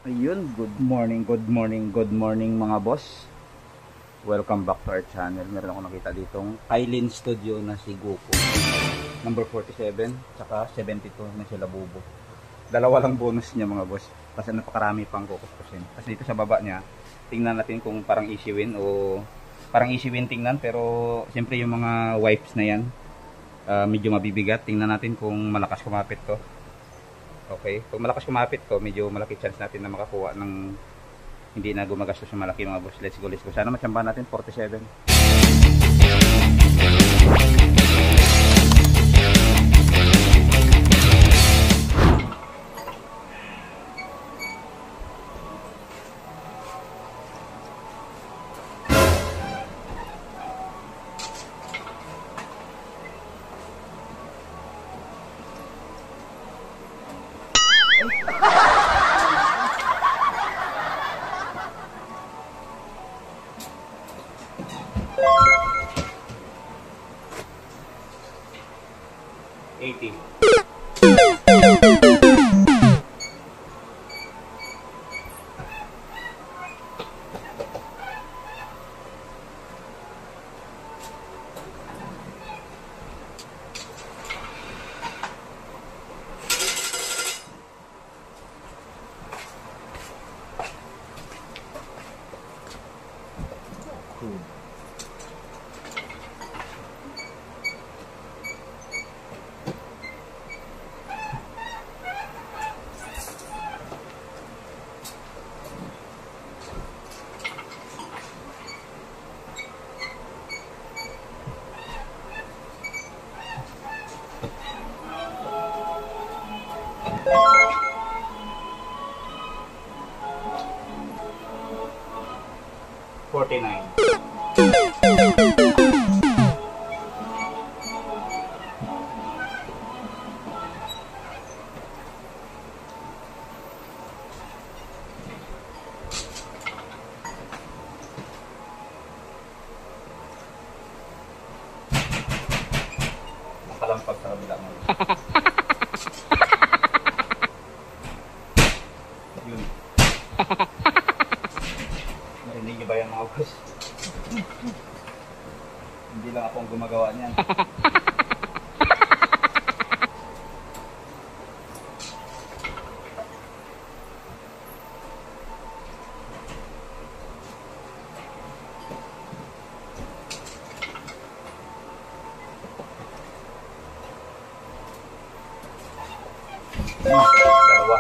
Ayun, good morning mga boss. Welcome back to our channel. Meron ako nakita ditong Kylin Studio na si Goku. Number 47, tsaka 72 na sila Bubo. Dalawa lang bonus niya mga boss. Kasi napakarami pang kukuskusin. Kasi dito sa baba niya, tingnan natin kung parang easy win o parang easy win tingnan. Pero siyempre yung mga wipes na yan, medyo mabibigat. Tingnan natin kung malakas kumapit to. Okay, kung malakas kumapit to, medyo malaki chance natin na makakuha ng hindi na gumagastos yung malaki mga boss. Let's go. Sana matsambahan natin 47. 80. Cool. $49. Nakalampag sa kabila mo. Yun. Narinig niyo ba yan mga boss? Hindi lang akong gumagawa niyan. Dalawa.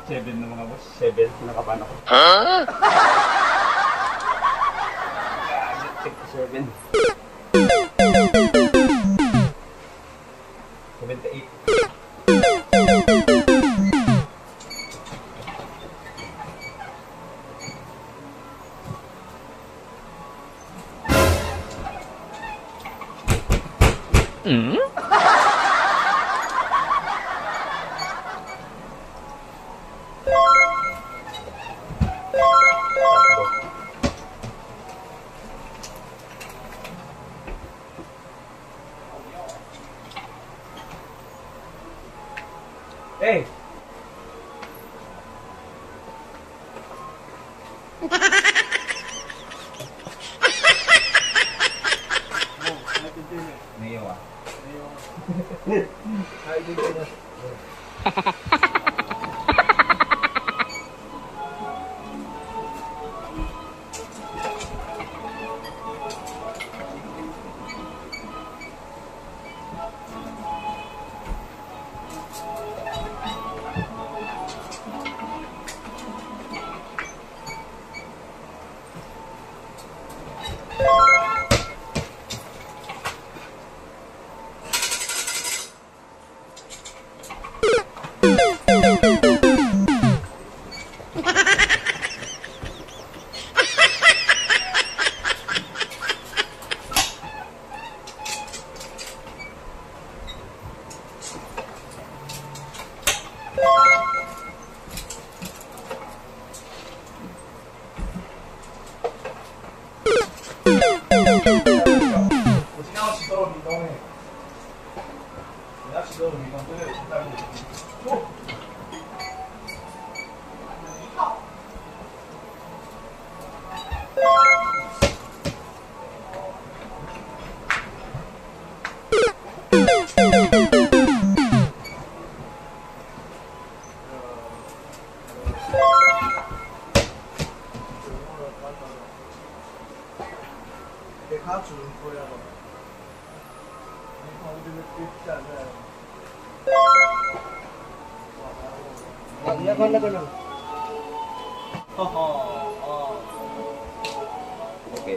7 na mga boss. 7. Nakapan ako. Huh? 7. 78. Mm? Hey! Naiyaw ah. Ay, dito na. Laban na ganun. Okay.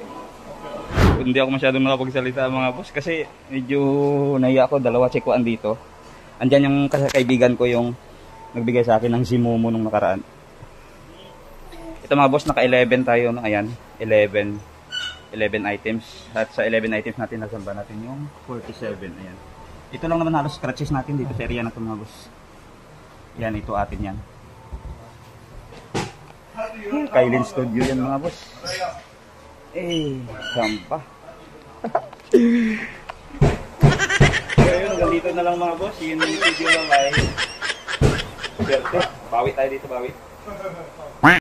Hindi ako masyadong nakapagsalita mga boss kasi medyo nahiya ako, dalawa chekuan dito. Andyan yung kaibigan ko yung nagbigay sa akin ng Zimomo nung nakaraan. Ito mga boss, naka 11 tayo, no? Ayan, 11 items. At sa 11 items natin, nasamba natin yung 47. Ayan. Ito lang naman halos scratches natin dito sa area na ito mga boss. Yan, ito atin yan. Kailin Studio yan mga boss. Eh, sampa. So yun, hanggang dito na lang mga boss. Yun yung video lang ay. Swerte. Bawi tayo dito, bawi.